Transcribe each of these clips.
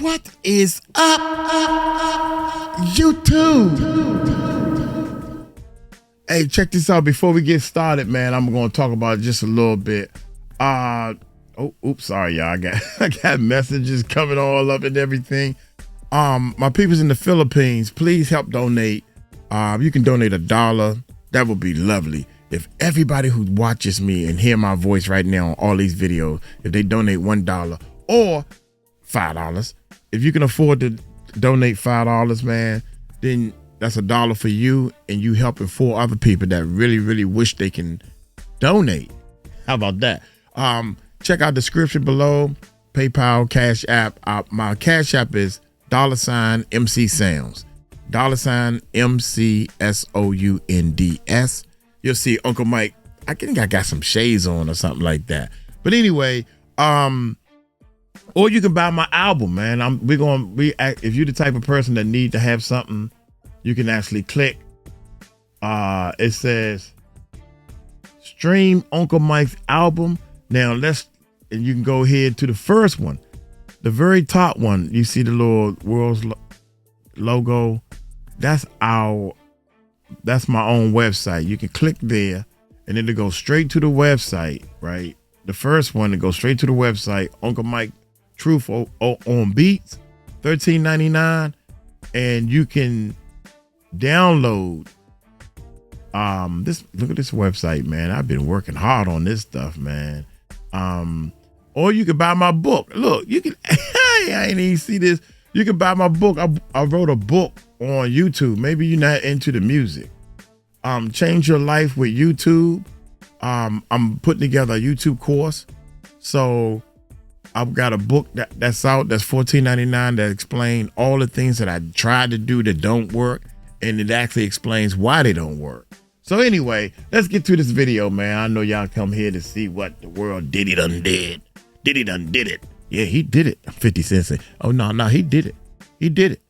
What is up, YouTube? Hey, check this out. Before we get started, man, I'm going to talk about it just a little bit. Sorry, y'all. I got messages coming all up and everything. My people's in the Philippines, please help donate. You can donate $1. That would be lovely. If everybody who watches me and hear my voice right now on all these videos, if they donate $1 or $5, if you can afford to donate $5, man, then that's $1 for you, and you helping 4 other people that really, really wish they can donate. How about that? Check out the description below. PayPal, Cash App. My Cash App is $MCSounds. $MCSounds. You'll see Uncle Mike. I think I got some shades on or something like that. But anyway, or you can buy my album, man. If you're the type of person that need to have something, you can actually click. It says stream Uncle Mike's album. Now and you can go ahead to the first one, the very top one. You see the little world's logo. That's my own website. You can click there, and then it goes straight to the website. Right, the first one, it goes straight to the website. Uncle Mike Truth on Beats, $13.99, and you can download this. Look at this website, man. I've been working hard on this stuff, man. Or you can buy my book. Look, you can. I ain't even see this. You can buy my book. I wrote a book on YouTube. Maybe you're not into the music. Change your life with YouTube. I'm putting together a YouTube course, so I've got a book that's out. That's $14.99 that explain all the things that I tried to do that don't work, and it actually explains why they don't work. So anyway, let's get to this video, man. I know y'all come here to see what the world Diddy done did. Diddy done did it. Yeah, he did it. 50 Cent said, oh, no, he did it. He did it.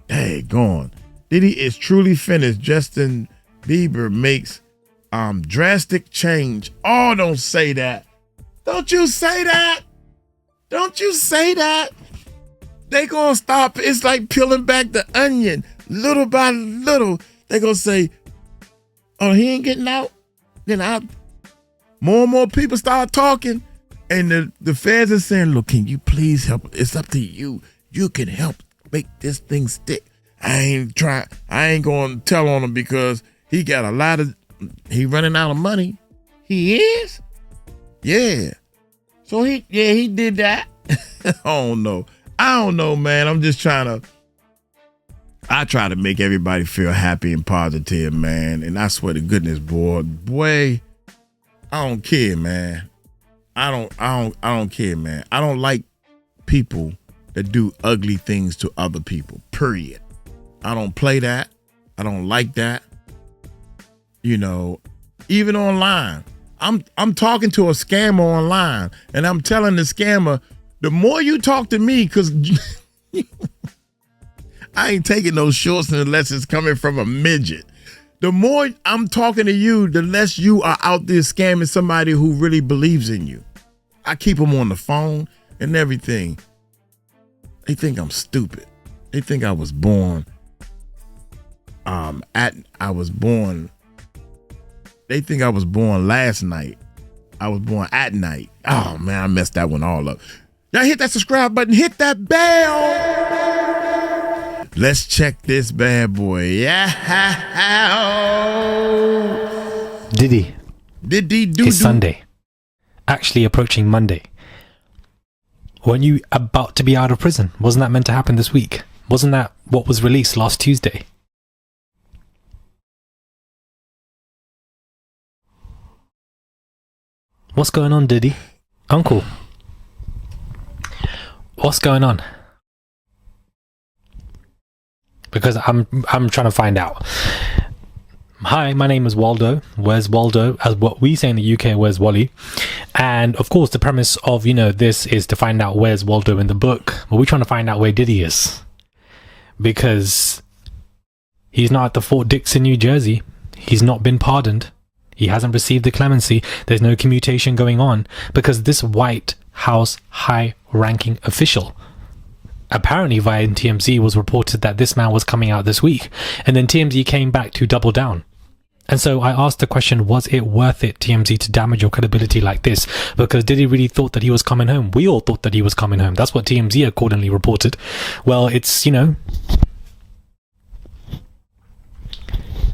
Hey, gone. Diddy is truly finished. Justin Bieber makes drastic change. Oh, don't say that. Don't you say that. Don't you say that. They gonna stop. It's like peeling back the onion. Little by little, they gonna say, oh, he ain't getting out. Then more and more people start talking. And the feds are saying, look, can you please help? It's up to you. You can help make this thing stick. I ain't going to tell on him because he got he running out of money. He is? Yeah. So he did that. I don't know, man. I'm just I try to make everybody feel happy and positive, man. And I swear to goodness, boy, I don't care, man. I don't care, man. I don't like people that do ugly things to other people, period. I don't play that. I don't like that. You know, even online. I'm talking to a scammer online, and I'm telling the scammer, the more you talk to me, because I ain't taking those shorts unless it's coming from a midget. The more I'm talking to you, the less you are out there scamming somebody who really believes in you. I keep them on the phone and everything. They think I'm stupid. They think I was born They think I was born last night. I was born at night. Oh man, I messed that one all up. Y'all hit that subscribe button, hit that bell. Let's check this bad boy. Yeah. Diddy. It's Sunday. Actually approaching Monday. Weren't you about to be out of prison? Wasn't that meant to happen this week? Wasn't that what was released last Tuesday? What's going on, Diddy? Uncle? What's going on? Because I'm trying to find out. Hi, my name is Waldo. Where's Waldo? As what we say in the UK, where's Wally? And of course, the premise of, this is to find out where's Waldo in the book. But we're trying to find out where Diddy is. Because he's not at the Fort Dix in New Jersey. He's not been pardoned. He hasn't received the clemency. There's no commutation going on. Because this White House high-ranking official apparently via TMZ was reported that this man was coming out this week, and then TMZ came back to double down. And so I asked the question, was it worth it, TMZ, to damage your credibility like this? Because Diddy really thought that he was coming home. We all thought that he was coming home. That's what TMZ accordingly reported. Well, it's, you know,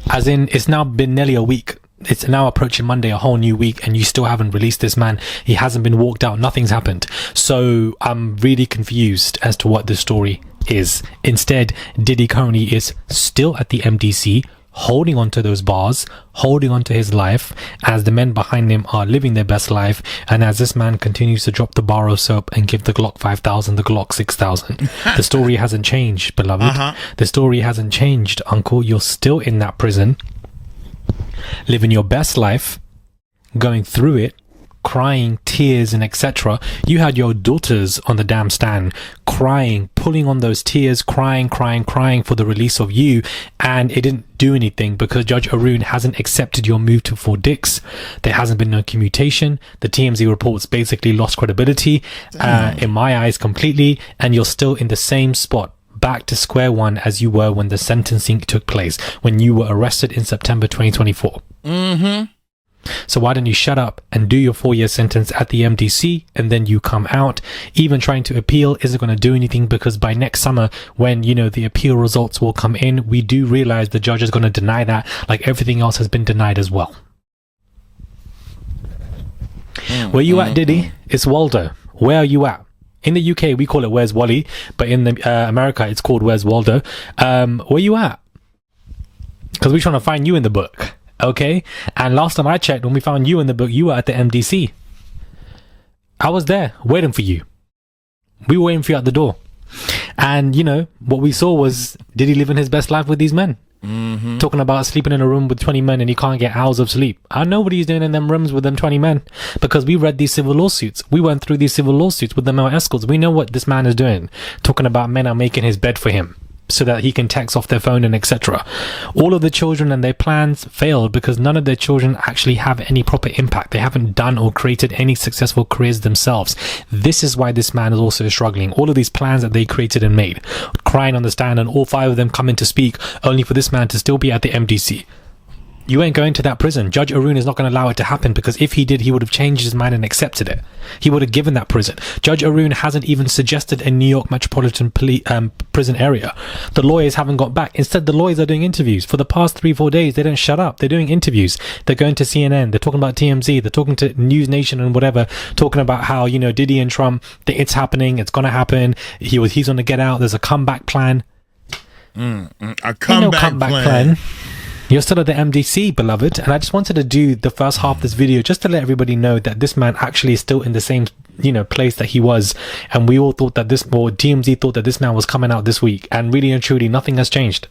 as in, it's now been nearly a week. It's now approaching Monday, a whole new week, and you still haven't released this man. He hasn't been walked out. Nothing's happened. So I'm really confused as to what the story is. Instead, Diddy currently is still at the MDC, holding on to those bars, holding on to his life, as the men behind him are living their best life, and as this man continues to drop the bar of soap and give the Glock 5,000 the Glock 6,000. The story hasn't changed, beloved. The story hasn't changed, uncle. You're still in that prison, living your best life, going through it, crying, tears, and etc. You had your daughters on the damn stand crying, pulling on those tears, crying for the release of you, and it didn't do anything because Judge Arun hasn't accepted your move to 4 dicks. There hasn't been no commutation. The TMZ reports basically lost credibility in my eyes completely, and you're still in the same spot, back to square one as you were when the sentencing took place, when you were arrested in September 2024. So why don't you shut up and do your 4-year sentence at the MDC, and then you come out? Even trying to appeal isn't going to do anything, because by next summer, when, you know, the appeal results will come in, we do realize the judge is going to deny that, like everything else has been denied as well. Where you at, Diddy? It's Waldo. Where are you at? In the UK, we call it Where's Wally, but in the America, it's called Where's Waldo. Where you at? Because we're trying to find you in the book. Okay, and last time I checked, when we found you in the book, you were at the MDC. I was there waiting for you. We were waiting for you at the door, and you know what we saw was Diddy living his best life with these men, talking about sleeping in a room with 20 men and he can't get hours of sleep. I know what he's doing in them rooms with them 20 men, because we read these civil lawsuits. We went through these civil lawsuits with the male escorts. We know what this man is doing, talking about men are making his bed for him so that he can text off their phone and etc. All of the children and their plans failed because none of their children actually have any proper impact. They haven't done or created any successful careers themselves. This is why this man is also struggling. All of these plans that they created and made, crying on the stand, and all 5 of them coming to speak, only for this man to still be at the MDC. You ain't going to that prison. Judge Arun is not going to allow it to happen, because if he did, he would have changed his mind and accepted it. He would have given that prison. Judge Arun hasn't even suggested a New York metropolitan prison area. The lawyers haven't got back. Instead, the lawyers are doing interviews. For the past 3-4 days, they don't shut up. They're doing interviews. They're going to CNN. They're talking about TMZ. They're talking to News Nation and whatever, talking about how, you know, Diddy and Trump, it's happening. It's going to happen. He's going to get out. There's a comeback plan. A comeback plan. You're still at the MDC, beloved, and I just wanted to do the first half of this video just to let everybody know that this man actually is still in the same, you know, place that he was, and we all thought that TMZ thought that this man was coming out this week, and really and truly nothing has changed.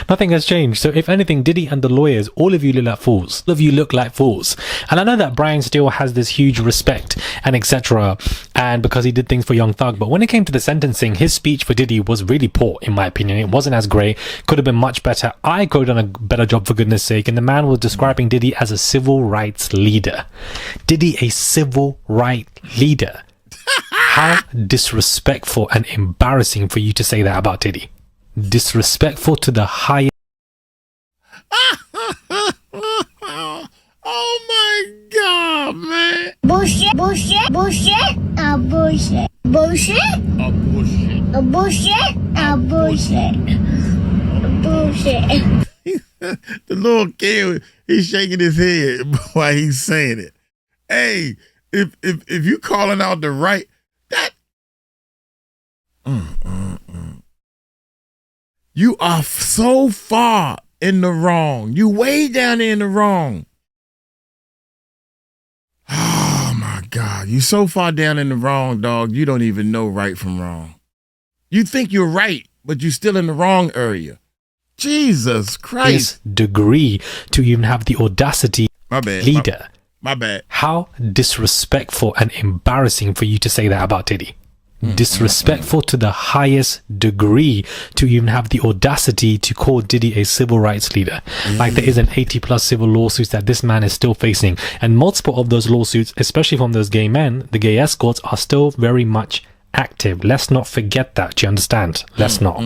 Nothing has changed. So if anything, Diddy and the lawyers, all of you look like fools. All of you look like fools. And I know that Brian still has this huge respect and etc. and because he did things for Young Thug, but when it came to the sentencing, his speech for Diddy was really poor, in my opinion. It wasn't as great. Could have been much better. I could have done a better job, for goodness sake. And the man was describing Diddy as a civil rights leader. Diddy, a civil rights leader. How disrespectful and embarrassing for you to say that about Diddy. Disrespectful to the highest. Oh my God, man. Bullshit, bullshit, bullshit, bullshit, bullshit, Bullshit. bullshit, bullshit, bullshit. The little kid, he's shaking his head while he's saying it. Hey, if you calling out the right, that you are so far in the wrong. You way down there in the wrong. Oh my God, you so far down in the wrong, dog. You don't even know right from wrong. You think you're right, but you're still in the wrong area. Jesus Christ. This degree to even have the audacity. My bad. Leader. My bad. How disrespectful and embarrassing for you to say that about Diddy. Disrespectful to the highest degree to even have the audacity to call Diddy a civil rights leader. Like there is an 80+ civil lawsuits that this man is still facing, and multiple of those lawsuits, especially from those gay men, the gay escorts, are still very much active. Let's not forget that. Do you understand? Let's not.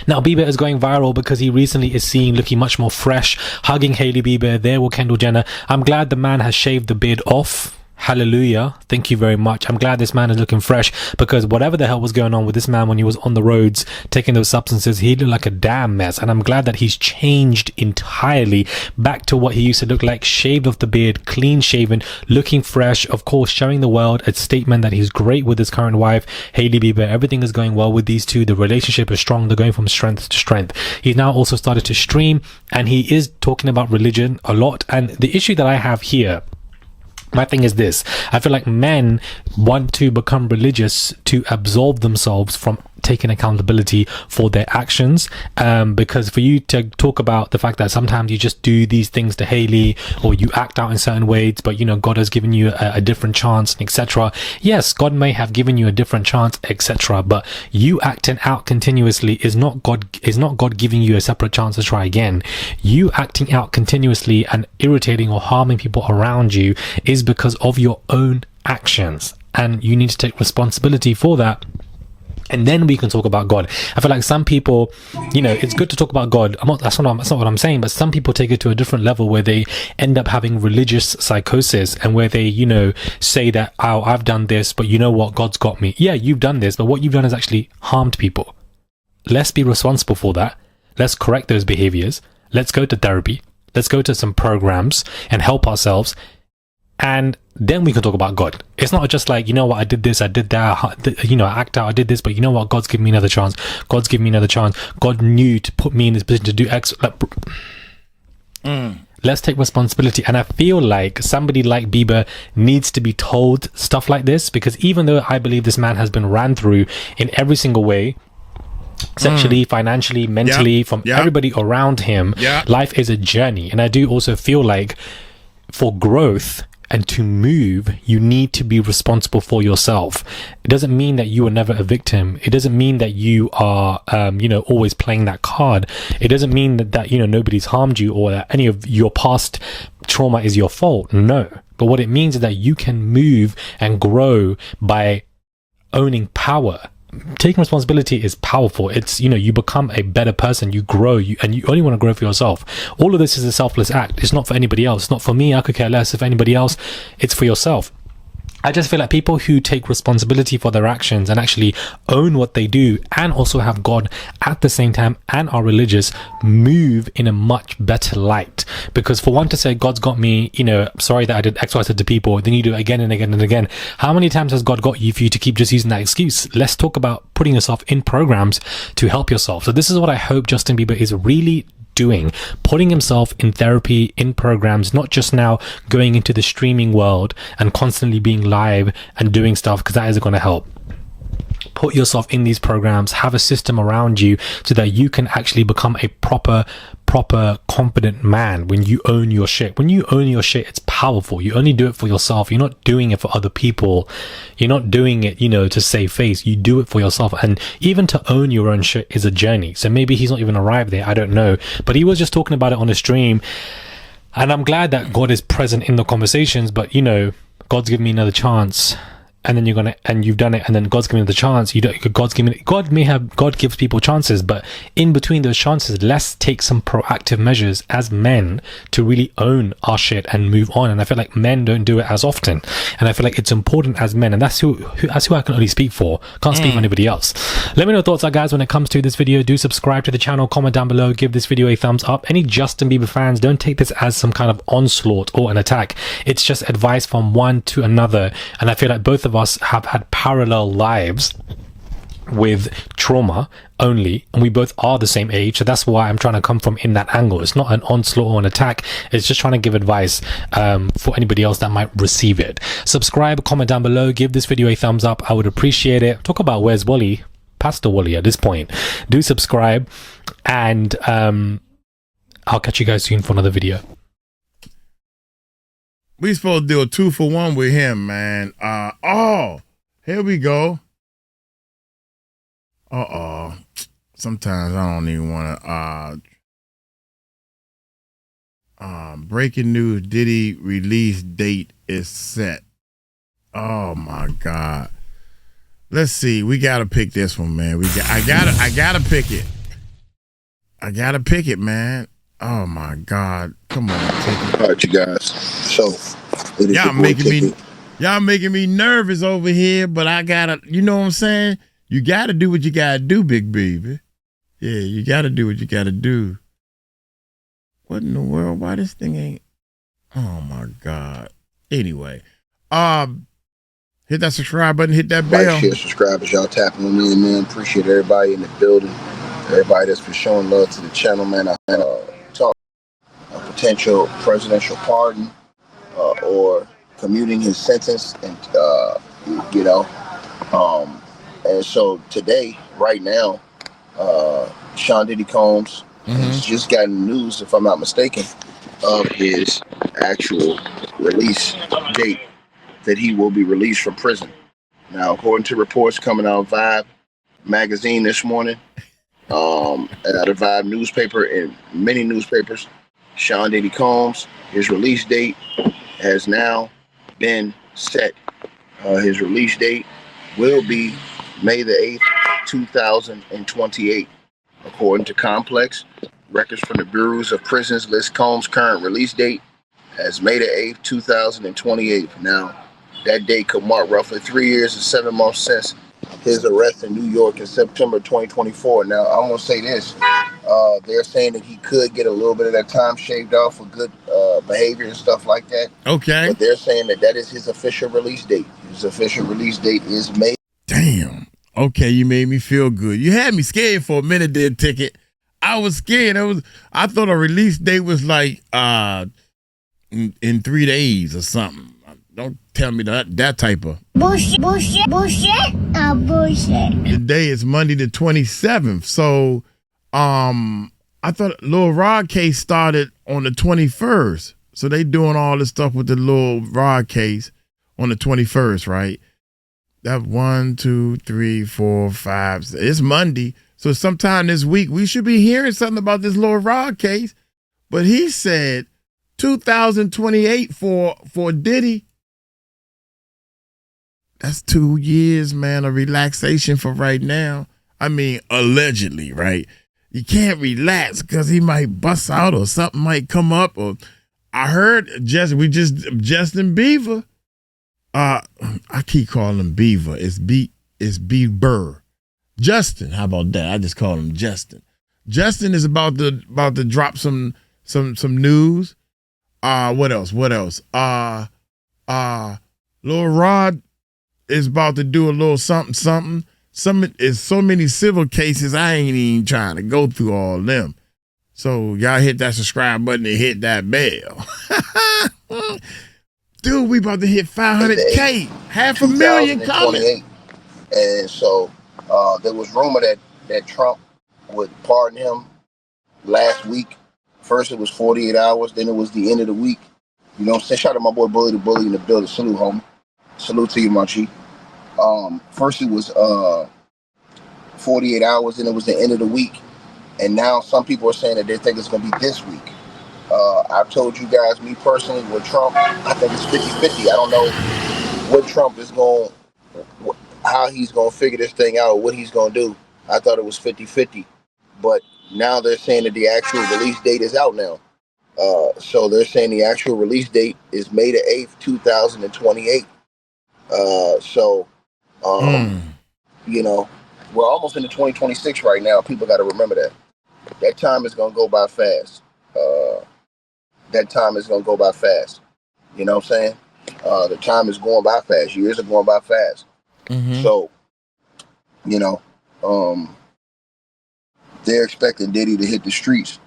Now, Bieber is going viral because he recently is seen looking much more fresh, hugging Hailey Bieber there with Kendall Jenner. I'm glad the man has shaved the beard off. Hallelujah. Thank you very much. I'm glad this man is looking fresh, because whatever the hell was going on with this man when he was on the roads taking those substances, he looked like a damn mess. And I'm glad that he's changed entirely back to what he used to look like, shaved off the beard, clean shaven, looking fresh, of course, showing the world a statement that he's great with his current wife, Hailey Bieber. Everything is going well with these two. The relationship is strong. They're going from strength to strength. He's now also started to stream, and he is talking about religion a lot. And the issue that I have here, my thing is this: I feel like men want to become religious to absolve themselves from taking accountability for their actions, because for you to talk about the fact that sometimes you just do these things to Hailey, or you act out in certain ways, but you know God has given you a different chance, etc. Yes, God may have given you a different chance, etc. But you acting out continuously is not God giving you a separate chance to try again. You acting out continuously and irritating or harming people around you is because of your own actions, and you need to take responsibility for that. And then we can talk about God. I feel like some people, you know, it's good to talk about God. That's not what I'm saying. But some people take it to a different level where they end up having religious psychosis, and where they, you know, say that, oh, I've done this, but you know what? God's got me. Yeah, you've done this, but what you've done is actually harmed people. Let's be responsible for that. Let's correct those behaviors. Let's go to therapy. Let's go to some programs and help ourselves. And then we can talk about God. It's not just like, you know what, I did this, I did that, you know, I act out, I did this, but you know what, God's given me another chance. God's given me another chance. God knew to put me in this position to do X. Let's take responsibility. And I feel like somebody like Bieber needs to be told stuff like this, because even though I believe this man has been ran through in every single way, sexually, financially, mentally, from everybody around him, life is a journey. And I do also feel like for growth and to move, you need to be responsible for yourself. It doesn't mean that you are never a victim. It doesn't mean that you are, you know, always playing that card. It doesn't mean that, you know, nobody's harmed you, or that any of your past trauma is your fault. No. But what it means is that you can move and grow by owning power. Taking responsibility is powerful. It's, you know, you become a better person, you grow, and you only want to grow for yourself. All of this is a selfless act. It's not for anybody else. It's not for me. I could care less if anybody else. It's for yourself. I just feel like people who take responsibility for their actions and actually own what they do, and also have God at the same time and are religious, move in a much better light. Because for one to say, God's got me, you know, sorry that I did X, Y, Z to people, then you do it again and again and again. How many times has God got you for you to keep just using that excuse? Let's talk about putting yourself in programs to help yourself. So this is what I hope Justin Bieber is really doing, putting himself in therapy, in programs, not just now going into the streaming world and constantly being live and doing stuff, because that isn't going to help. Put yourself in these programs, have a system around you so that you can actually become a proper confident man. When you own your shit, it's powerful. You only do it for yourself. You're not doing it for other people. You're not doing it, you know, to save face. You do it for yourself. And even to own your own shit is a journey. So maybe he's not even arrived there, I don't know, but he was just talking about it on a stream. And I'm glad that God is present in the conversations. But you know, God's given me another chance, and then you've done it, and then God's giving you the chance. God gives people chances, but in between those chances, let's take some proactive measures as men to really own our shit and move on. And I feel like men don't do it as often, and I feel like it's important as men, and that's who I can only speak for. Can't speak for anybody else. Let me know your thoughts are, guys, when it comes to this video. Do subscribe to the channel, comment down below, give this video a thumbs up. Any Justin Bieber fans, don't take this as some kind of onslaught or an attack. It's just advice from one to another, and I feel like both of us have had parallel lives with trauma only, and we both are the same age, so that's why I'm trying to come from in that angle. It's not an onslaught or an attack. It's just trying to give advice for anybody else that might receive it. Subscribe, comment down below, give this video a thumbs up. I would appreciate it. Talk about where's Wally, Pastor Wally at this point. Do subscribe, and I'll catch you guys soon for another video. We supposed to do a 2-for-1 with him, man. Here we go. Sometimes I don't even want to. Breaking news: Diddy release date is set. Oh my God. Let's see. We gotta pick this one, man. I gotta pick it. I gotta pick it, man. Oh my God! Come on, Ticket. All right, you guys. So it is Y'all your boy making Ticket. making me nervous over here, but I gotta. You know what I'm saying? You gotta do what you gotta do, big baby. Yeah, you gotta do what you gotta do. What in the world? Why this thing ain't? Oh my God. Anyway, hit that subscribe button, hit that bell. Like, share, subscribe as y'all tapping on in, man. Appreciate everybody in the building. Everybody that's been showing love to the channel, man. I talk a potential presidential pardon or commuting his sentence, and you know, and so today, right now, Sean Diddy Combs has just gotten news, if I'm not mistaken, of his actual release date, that he will be released from prison. Now, according to reports coming out of Vibe magazine this morning, and out of Vibe newspaper and many newspapers, Sean Diddy Combs, his release date has now been set. His release date will be May the 8th, 2028. According to Complex, records from the bureaus of prisons list Combs' current release date as May the 8th, 2028. Now, that date could mark roughly 3 years and 7 months since his arrest in New York in September 2024. Now, I'm going to say this. They're saying that he could get a little bit of that time shaved off for good behavior and stuff like that. Okay. But they're saying that is his official release date. His official release date is May. Damn. Okay, you made me feel good. You had me scared for a minute there, Ticket. I was scared. I thought a release date was like in 3 days or something. Don't tell me that type of Bullshit. Today is Monday the 27th. So I thought Lil Rod case started on the 21st. So they doing all this stuff with the Lil Rod case on the 21st, right? That 1, 2, 3, 4, 5. It's Monday. So sometime this week we should be hearing something about this Lil Rod case. But he said 2028 for Diddy. That's 2 years, man, of relaxation for right now. I mean, allegedly, right? You can't relax because he might bust out or something might come up. Or I heard Justin Bieber. I keep calling him Beaver. It's Bieber. Justin, how about that? I just call him Justin. Justin is about to drop some news. What else? Lil Rod is about to do a little something. It's so many civil cases, I ain't even trying to go through all of them. So y'all hit that subscribe button and hit that bell. Dude, we about to hit 500K, 500,000 coming. And so there was rumor that Trump would pardon him last week. First it was 48 hours, then it was the end of the week. You know what I'm saying? Shout out to my boy Bully the Bully in the building. Salute, homie. Salute to you, my G. First it was 48 hours, then it was the end of the week. And now some people are saying that they think it's going to be this week. I've told you guys, me personally, with Trump, I think it's 50-50. I don't know what Trump is going, how he's going to figure this thing out, or what he's going to do. I thought it was 50-50. But now they're saying that the actual release date is out now. So they're saying the actual release date is May the 8th, 2028. You know, we're almost into 2026 right now. People got to remember that. That time is going to go by fast. That time is going to go by fast. You know what I'm saying? The time is going by fast. Years are going by fast. Mm-hmm. So, you know, they're expecting Diddy to hit the streets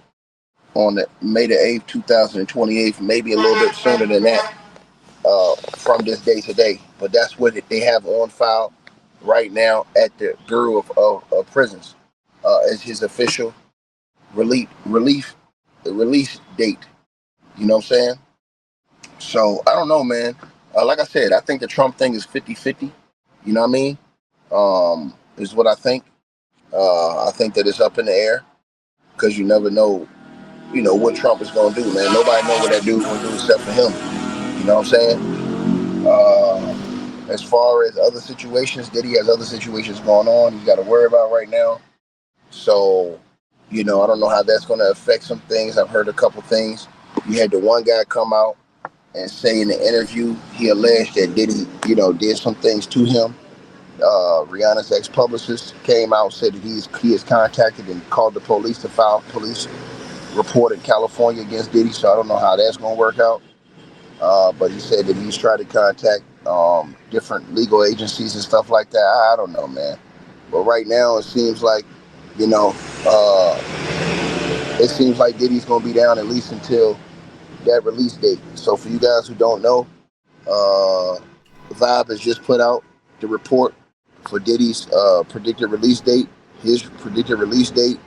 on May the 8th, 2028, maybe a little bit sooner than that, from this day to day. But that's what they have on file right now at the Bureau of Prisons as his official release date. You know what I'm saying? So, I don't know, man. Like I said, I think the Trump thing is 50-50. You know what I mean? Is what I think. I think that it's up in the air because you never know, you know, what Trump is going to do, man. Nobody knows what that dude's going to do except for him. You know what I'm saying? As far as other situations, Diddy has other situations going on he's got to worry about right now. So, I don't know how that's going to affect some things. I've heard a couple things. You had the one guy come out and say in the interview, he alleged that Diddy, did some things to him. Rihanna's ex-publicist came out and said that he is contacted and called the police to file police report in California against Diddy. So I don't know how that's going to work out. But he said that he's tried to contact different legal agencies and stuff like that. I don't know, man. But right now it seems like, it seems like Diddy's going to be down at least until that release date. So for you guys who don't know, Vibe has just put out the report for Diddy's predicted release date. His predicted release date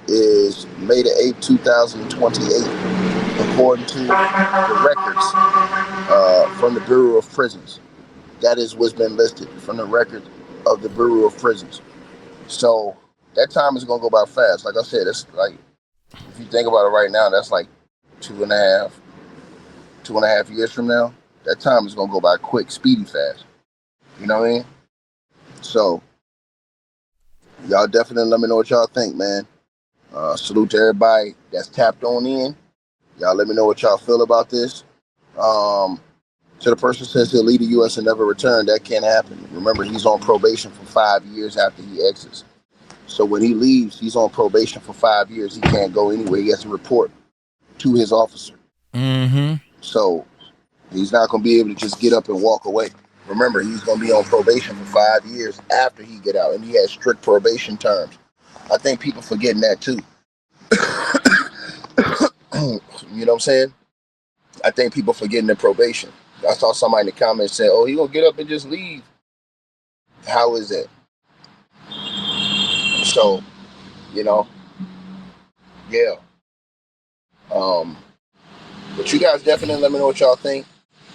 is May the 8th, 2028, according to the records from the Bureau of Prisons. That is what's been listed from the record of the Bureau of Prisons. So that time is going to go by fast. Like I said, it's like, if you think about it right now, that's like 2.5 years from now. That time is going to go by quick, speedy fast. You know what I mean? So, y'all definitely let me know what y'all think, man. Salute to everybody that's tapped on in. Y'all let me know what y'all feel about this. So the person says he'll leave the U.S. and never return. That can't happen. Remember, he's on probation for 5 years after he exits. So when he leaves, he's on probation for 5 years. He can't go anywhere. He has to report to his officer. Mm-hmm. So he's not going to be able to just get up and walk away. Remember, he's going to be on probation for 5 years after he get out, and he has strict probation terms. I think people forgetting that too. You know what I'm saying? I think people forgetting the probation. I saw somebody in the comments say, "Oh, he gonna get up and just leave." How is that? So, yeah. But you guys definitely let me know what y'all think.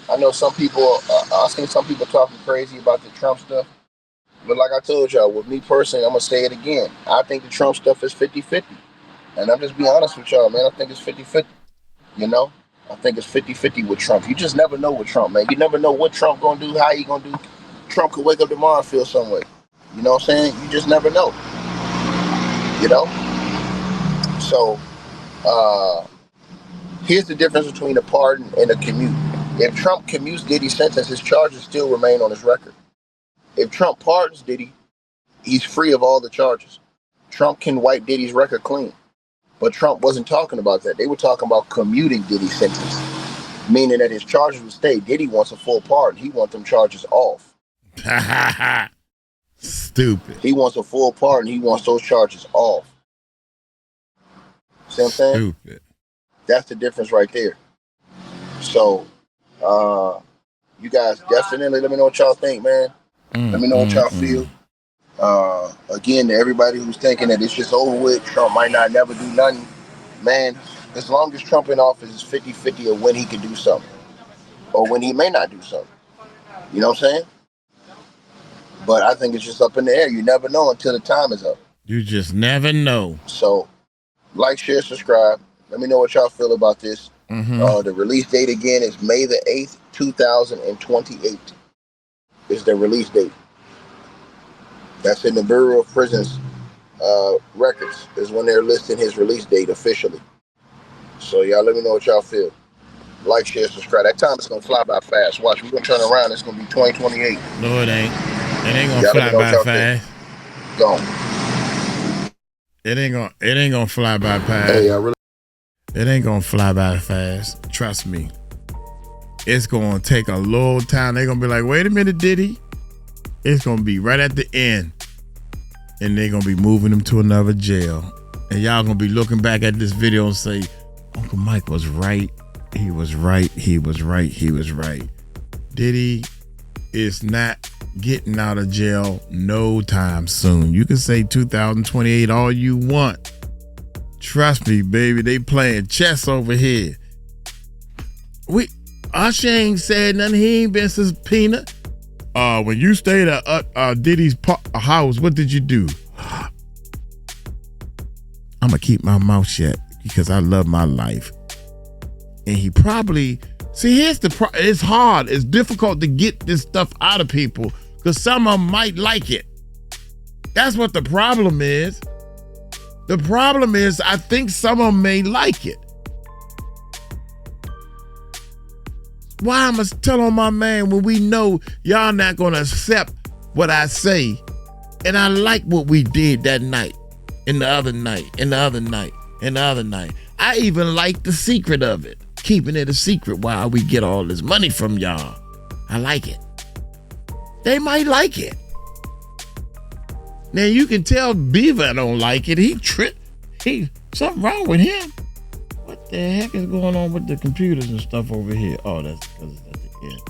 I know some people, I've seen some people talking crazy about the Trump stuff. But like I told y'all, with me personally, I'm going to say it again. I think the Trump stuff is 50-50. And I'm just being honest with y'all, man. I think it's 50-50. I think it's 50-50 with Trump. You just never know with Trump, man. You never know what Trump going to do, how he going to do. Trump could wake up tomorrow and feel some way. You know what I'm saying? You just never know. So, here's the difference between a pardon and a commute. If Trump commutes Diddy's sentence, his charges still remain on his record. If Trump pardons Diddy, he's free of all the charges. Trump can wipe Diddy's record clean. But Trump wasn't talking about that. They were talking about commuting Diddy's sentence, meaning that his charges would stay. Diddy wants a full pardon. He wants them charges off. Stupid. He wants a full pardon. He wants those charges off. See what I'm saying? Stupid. That's the difference right there. So, you guys definitely let me know what y'all think, man. Let me know what y'all feel. Again, to everybody who's thinking that it's just over with, Trump might not never do nothing. Man, as long as Trump in office is 50-50 of when he can do something or when he may not do something. You know what I'm saying? But I think it's just up in the air. You never know until the time is up. You just never know. So, like, share, subscribe. Let me know what y'all feel about this. The release date again is May the 8th, 2028 is the release date. That's in the Bureau of Prisons records is when they're listing his release date officially. So y'all let me know what y'all feel. Like, share, subscribe. That time is going to fly by fast. Watch, we're going to turn around. It's going to be 2028. No, it ain't. It ain't going to fly by fast. Gone. It ain't gonna fly by fast. Hey, really. It ain't gonna fly by fast. Trust me. It's gonna take a little time. They're gonna be like, wait a minute, Diddy. It's gonna be right at the end. And they're gonna be moving him to another jail. And y'all gonna be looking back at this video and say, Uncle Mike was right. He was right. He was right. He was right. Diddy is not getting out of jail no time soon. You can say 2028 all you want. Trust me, baby. They playing chess over here. Usher ain't said nothing. He ain't been subpoenaed. When you stayed at Diddy's house, what did you do? I'm gonna keep my mouth shut because I love my life. And he probably See, here's the it's hard. It's difficult to get this stuff out of people because some of them might like it. That's what the problem is. The problem is I think some of them may like it. Why am I telling my man when we know y'all not gonna accept what I say? And I like what we did that night, and the other night, and the other night, and the other night. I even like the secret of it. Keeping it a secret while we get all this money from y'all. I like it. They might like it. Now you can tell Bieber don't like it. Something wrong with him. What the heck is going on with the computers and stuff over here? Oh, that's because it's at the end.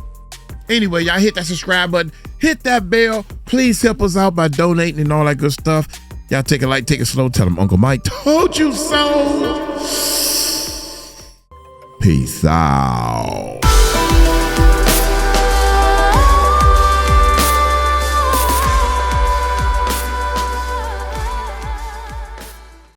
Anyway, y'all hit that subscribe button. Hit that bell. Please help us out by donating and all that good stuff. Y'all take it light, take it slow. Tell them Uncle Mike told you so. Peace out.